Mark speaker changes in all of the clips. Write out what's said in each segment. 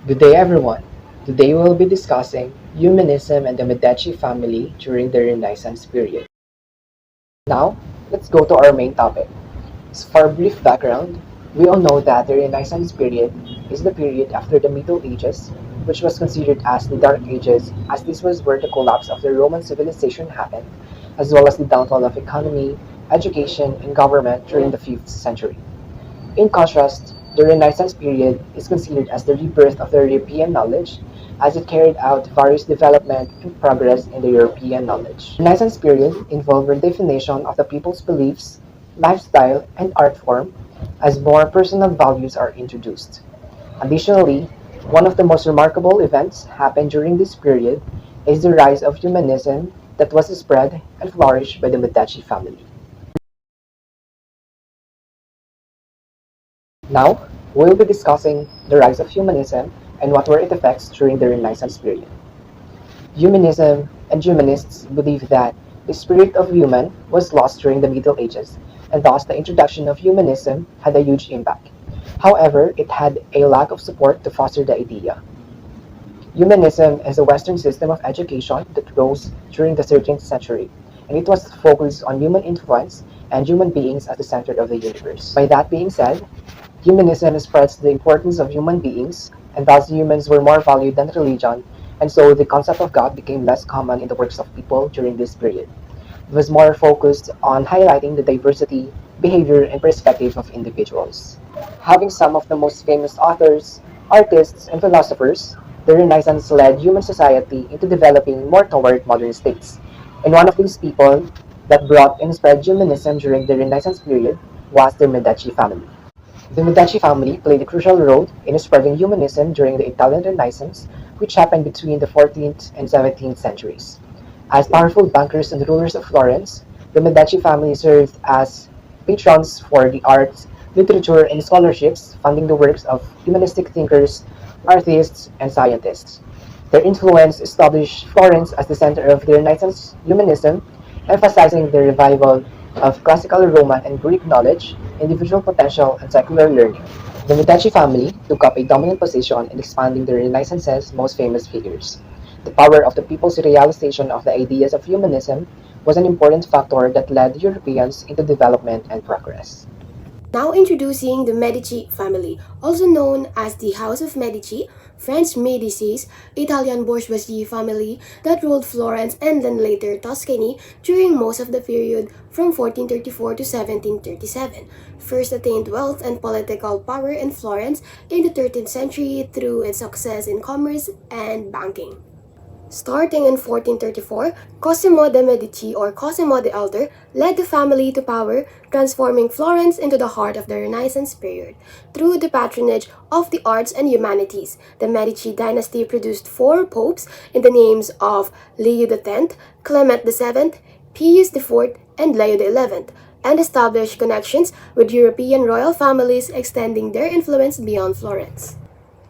Speaker 1: Good day, everyone. Today we'll be discussing Humanism and the Medici family during the Renaissance period. Now, let's go to our main topic. So for a brief background, we all know that the Renaissance period is the period after the Middle Ages, which was considered as the Dark Ages, as this was where the collapse of the Roman civilization happened, as well as the downfall of economy, education, and government during the 5th century. In contrast, the Renaissance period is considered as the rebirth of the European knowledge, as it carried out various development and progress in the European knowledge. The Renaissance period involved redefinition of the people's beliefs, lifestyle, and art form, as more personal values are introduced. Additionally, one of the most remarkable events happened during this period is the rise of humanism that was spread and flourished by the Medici family. Now, we'll be discussing the rise of humanism and what were its effects during the Renaissance period. Humanism and humanists believe that the spirit of human was lost during the Middle Ages, and thus the introduction of humanism had a huge impact. However, it had a lack of support to foster the idea. Humanism is a Western system of education that rose during the 13th century, and it was focused on human influence and human beings as the center of the universe. By that being said, humanism spreads the importance of human beings, and thus humans were more valued than religion, and so the concept of God became less common in the works of people during this period. It was more focused on highlighting the diversity, behavior, and perspective of individuals. Having some of the most famous authors, artists, and philosophers, the Renaissance led human society into developing more toward modern states. And one of these people that brought and spread humanism during the Renaissance period was the Medici family. The Medici family played a crucial role in spreading humanism during the Italian Renaissance, which happened between the 14th and 17th centuries. As powerful bankers and rulers of Florence, the Medici family served as patrons for the arts, literature, and scholarships, funding the works of humanistic thinkers, artists, and scientists. Their influence established Florence as the center of the Renaissance humanism, emphasizing the revival of classical Roman and Greek knowledge, individual potential, and secular learning. The Medici family took up a dominant position in expanding the Renaissance's most famous figures. The power of the people's realization of the ideas of humanism was an important factor that led Europeans into development and progress.
Speaker 2: Now introducing the Medici family, also known as the House of Medici, French Medicis, Italian bourgeoisie family that ruled Florence and then later Tuscany during most of the period from 1434 to 1737. First attained wealth and political power in Florence in the 13th century through its success in commerce and banking. Starting in 1434, Cosimo de' Medici or Cosimo the Elder led the family to power, transforming Florence into the heart of the Renaissance period. Through the patronage of the arts and humanities, the Medici dynasty produced four popes in the names of Leo X, Clement VII, Pius IV, and Leo XI, and established connections with European royal families extending their influence beyond Florence.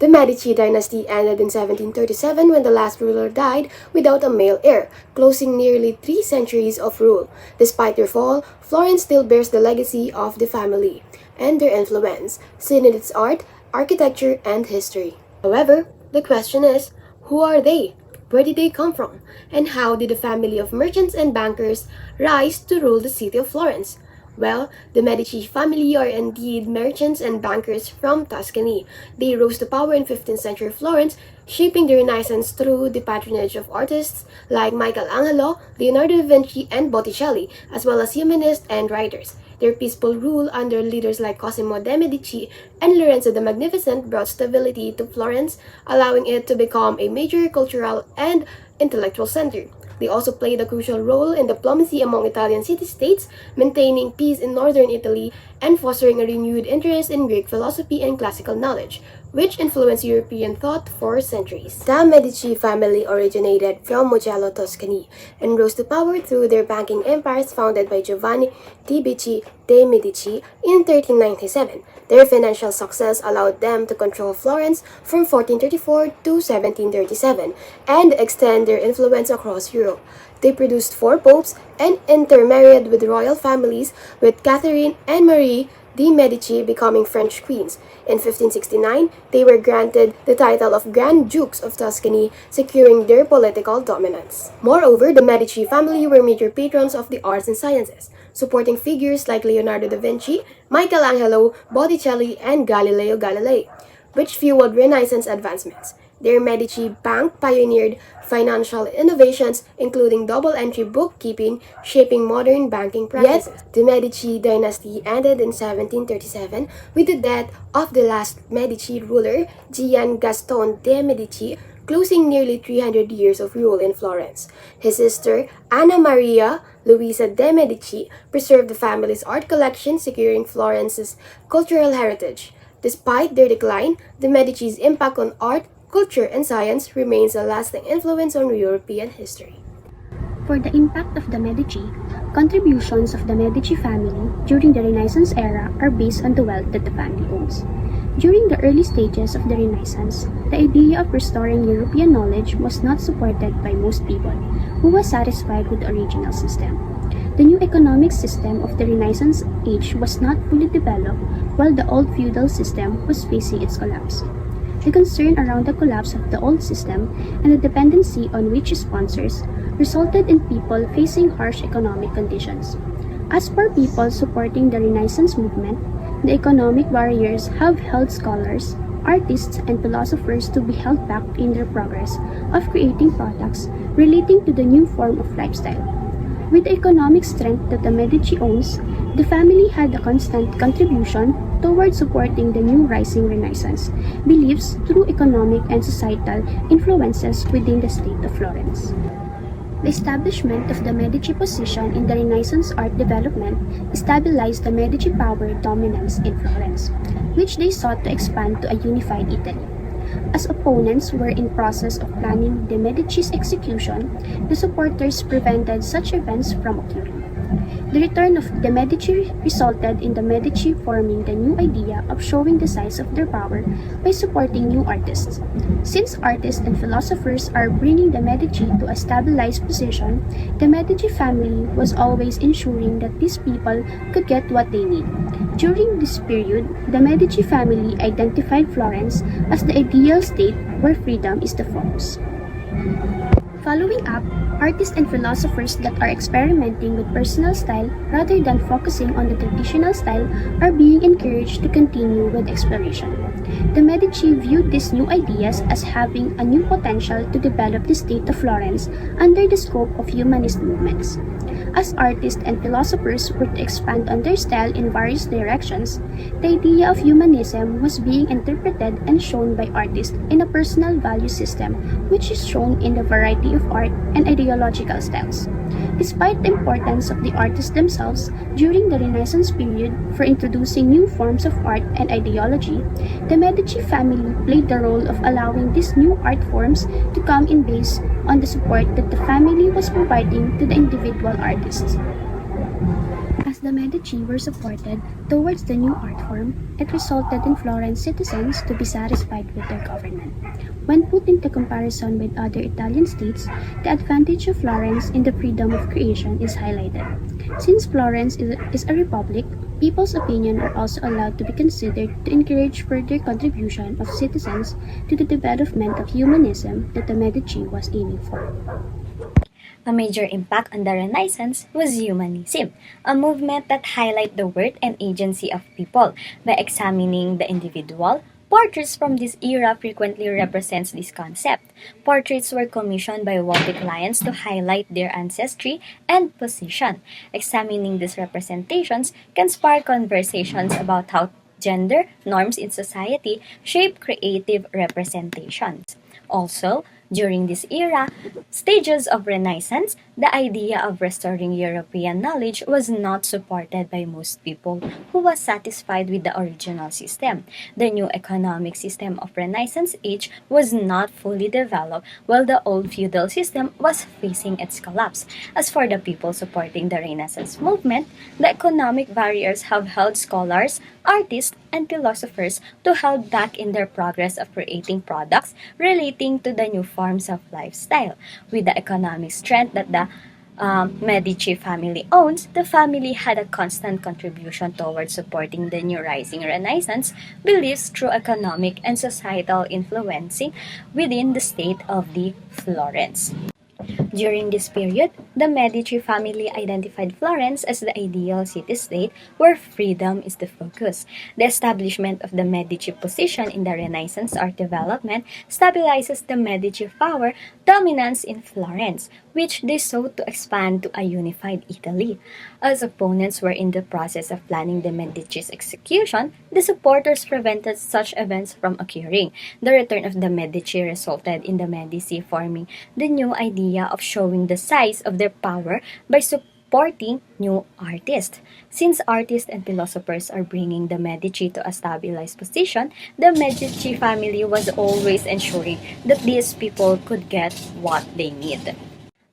Speaker 2: The Medici dynasty ended in 1737 when the last ruler died without a male heir, closing nearly 3 centuries of rule. Despite their fall, Florence still bears the legacy of the family and their influence, seen in its art, architecture, and history. However, the question is, who are they? Where did they come from? And how did a family of merchants and bankers rise to rule the city of Florence? Well, the Medici family are indeed merchants and bankers from Tuscany. They rose to power in 15th century Florence, shaping the Renaissance through the patronage of artists like Michelangelo, Leonardo da Vinci, and Botticelli, as well as humanists and writers. Their peaceful rule under leaders like Cosimo de' Medici and Lorenzo the Magnificent brought stability to Florence, allowing it to become a major cultural and intellectual center. They also played a crucial role in diplomacy among Italian city-states, maintaining peace in northern Italy and fostering a renewed interest in Greek philosophy and classical knowledge, which influenced European thought for centuries. The Medici family originated from Mugello, Tuscany, and rose to power through their banking empires founded by Giovanni Tibici de' Medici in 1397. Their financial success allowed them to control Florence from 1434 to 1737 and extend their influence across Europe. They produced four popes and intermarried with royal families with Catherine and Marie the Medici becoming French queens. In 1569, they were granted the title of Grand Dukes of Tuscany, securing their political dominance. Moreover, the Medici family were major patrons of the arts and sciences, supporting figures like Leonardo da Vinci, Michelangelo, Botticelli, and Galileo Galilei, which fueled Renaissance advancements. Their Medici Bank pioneered financial innovations, including double-entry bookkeeping, shaping modern banking practices. Yet, the Medici dynasty ended in 1737 with the death of the last Medici ruler, Gian Gaston de' Medici, closing nearly 300 years of rule in Florence. His sister, Anna Maria Luisa de' Medici, preserved the family's art collection, securing Florence's cultural heritage. Despite their decline, the Medici's impact on art, culture, and science remains a lasting influence on European history.
Speaker 3: For the impact of the Medici, contributions of the Medici family during the Renaissance era are based on the wealth that the family owns. During the early stages of the Renaissance, the idea of restoring European knowledge was not supported by most people, who were satisfied with the original system. The new economic system of the Renaissance age was not fully developed, while the old feudal system was facing its collapse. The concern around the collapse of the old system and the dependency on rich sponsors resulted in people facing harsh economic conditions. As for people supporting the Renaissance movement, the economic barriers have held scholars, artists, and philosophers to be held back in their progress of creating products relating to the new form of lifestyle. With the economic strength that the Medici owns, the family had a constant contribution towards supporting the new rising Renaissance beliefs through economic and societal influences within the state of Florence. The establishment of the Medici position in the Renaissance art development stabilized the Medici power dominance in Florence, which they sought to expand to a unified Italy. As opponents were in process of planning the Medici's execution, the supporters prevented such events from occurring. The return of the Medici resulted in the Medici forming the new idea of showing the size of their power by supporting new artists. Since artists and philosophers are bringing the Medici to a stabilized position, the Medici family was always ensuring that these people could get what they need. During this period, the Medici family identified Florence as the ideal state where freedom is the focus. Following up, artists and philosophers that are experimenting with personal style rather than focusing on the traditional style are being encouraged to continue with exploration. The Medici viewed these new ideas as having a new potential to develop the state of Florence under the scope of humanist movements. As artists and philosophers were to expand on their style in various directions, the idea of humanism was being interpreted and shown by artists in a personal value system, which is shown in the variety of art and ideological styles. Despite the importance of the artists themselves during the Renaissance period for introducing new forms of art and ideology, the Medici family played the role of allowing these new art forms to come in based on the support that the family was providing to the individual artists. As the Medici were supported towards the new art form, it resulted in Florence citizens to be satisfied with their government. When put into comparison with other Italian states, the advantage of Florence in the freedom of creation is highlighted. Since Florence is a republic, people's opinion are also allowed to be considered to encourage further contribution of citizens to the development of humanism that the Medici was aiming for.
Speaker 4: A major impact on the Renaissance was Humanism, a movement that highlighted the worth and agency of people by examining the individual. Portraits from this era frequently represents this concept. Portraits were commissioned by wealthy clients to highlight their ancestry and position. Examining these representations can spark conversations about how gender norms in society shape creative representations. Also, during this era, stages of Renaissance, the idea of restoring European knowledge was not supported by most people who was satisfied with the original system. The new economic system of Renaissance age was not fully developed while the old feudal system was facing its collapse. As for the people supporting the Renaissance movement, the economic barriers have held scholars, artists, and philosophers to hold back in their progress of creating products relating to the new forms of lifestyle. With the economic strength that the Medici family owns, the family had a constant contribution towards supporting the new rising Renaissance beliefs through economic and societal influencing within the state of the Florence. During this period, the Medici family identified Florence as the ideal city-state where freedom is the focus. The establishment of the Medici position in the Renaissance art development stabilizes the Medici power dominance in Florence, which they sought to expand to a unified Italy. As opponents were in the process of planning the Medici's execution, the supporters prevented such events from occurring. The return of the Medici resulted in the Medici forming the new idea of showing the size of their power by supporting new artists. Since artists and philosophers are bringing the Medici to a stabilized position, the Medici family was always ensuring that these people could get what they need.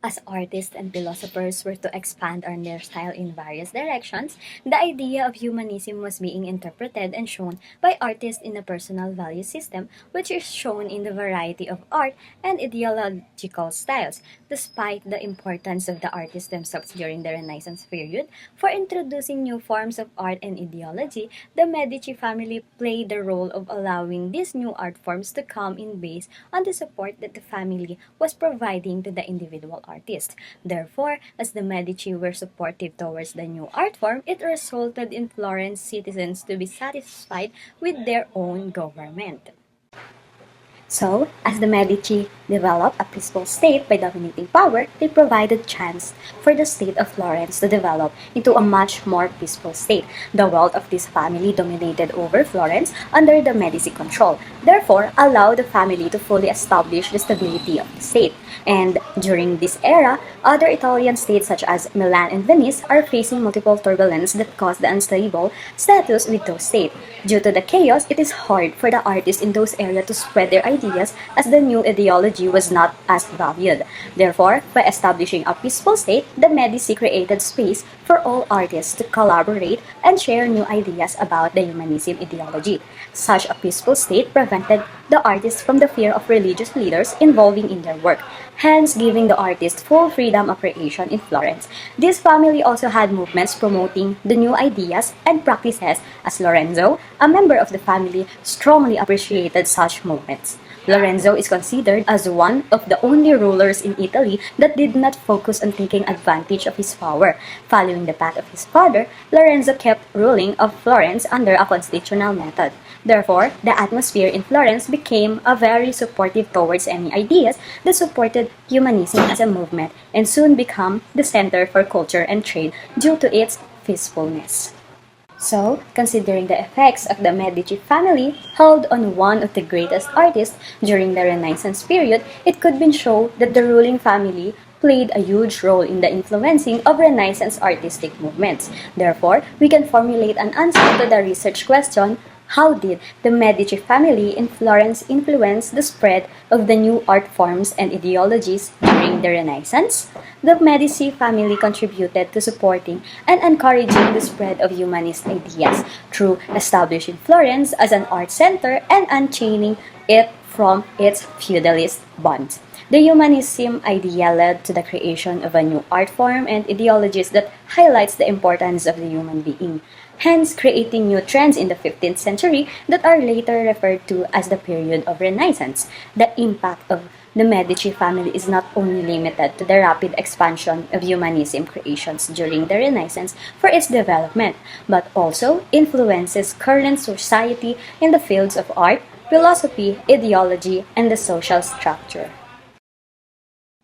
Speaker 4: As artists and philosophers were to expand on their style in various directions, the idea of humanism was being interpreted and shown by artists in a personal value system, which is shown in the variety of art and ideological styles. Despite the importance of the artists themselves during the Renaissance period for introducing new forms of art and ideology, the Medici family played the role of allowing these new art forms to come in based on the support that the family was providing to the individual artist. Therefore, as the Medici were supportive towards the new art form, it resulted in Florence citizens to be satisfied with their own government. So, as the Medici developed a peaceful state by dominating power, they provided chance for the state of Florence to develop into a much more peaceful state. The wealth of this family dominated over Florence under the Medici control, therefore allowed the family to fully establish the stability of the state. And during this era, other Italian states such as Milan and Venice are facing multiple turbulence that cause the unstable status with those states. Due to the chaos, it is hard for the artists in those areas to spread their ideas as the new ideology was not as valued. Therefore, by establishing a peaceful state, the Medici created space for all artists to collaborate and share new ideas about the humanism ideology. Such a peaceful state prevented the artists from the fear of religious leaders involving in their work, hence giving the artist full freedom of creation in Florence. This family also had movements promoting the new ideas and practices, as Lorenzo, a member of the family, strongly appreciated such movements. Lorenzo is considered as one of the only rulers in Italy that did not focus on taking advantage of his power. Following the path of his father, Lorenzo kept ruling of Florence under a constitutional method. Therefore, the atmosphere in Florence became a very supportive towards any ideas that supported humanism as a movement and soon became the center for culture and trade due to its peacefulness. So, considering the effects of the Medici family held on one of the greatest artists during the Renaissance period, it could be shown that the ruling family played a huge role in the influencing of Renaissance artistic movements. Therefore, we can formulate an answer to the research question: how did the Medici family in Florence influence the spread of the new art forms and ideologies during the Renaissance? The Medici family contributed to supporting and encouraging the spread of humanist ideas through establishing Florence as an art center and unchaining it from its feudalist bonds. The humanism idea led to the creation of a new art form and ideologies that highlights the importance of the human being, hence creating new trends in the 15th century that are later referred to as the period of Renaissance. The impact of the Medici family is not only limited to the rapid expansion of humanism creations during the Renaissance for its development, but also influences current society in the fields of art, philosophy, ideology, and the social structure.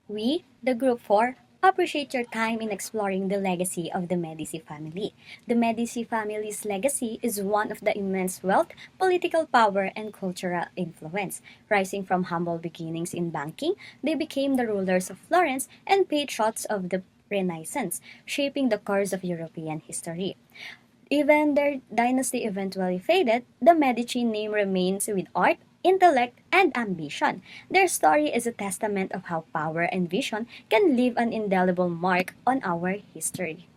Speaker 4: We, the Group 4, appreciate your time in exploring the legacy of the Medici family. The Medici family's legacy is one of the immense wealth, political power, and cultural influence. Rising from humble beginnings in banking, they became the rulers of Florence and patriots of the Renaissance, shaping the course of European history. Even their dynasty eventually faded, the Medici name remains with art, intellect, and ambition. Their story is a testament of how power and vision can leave an indelible mark on our history.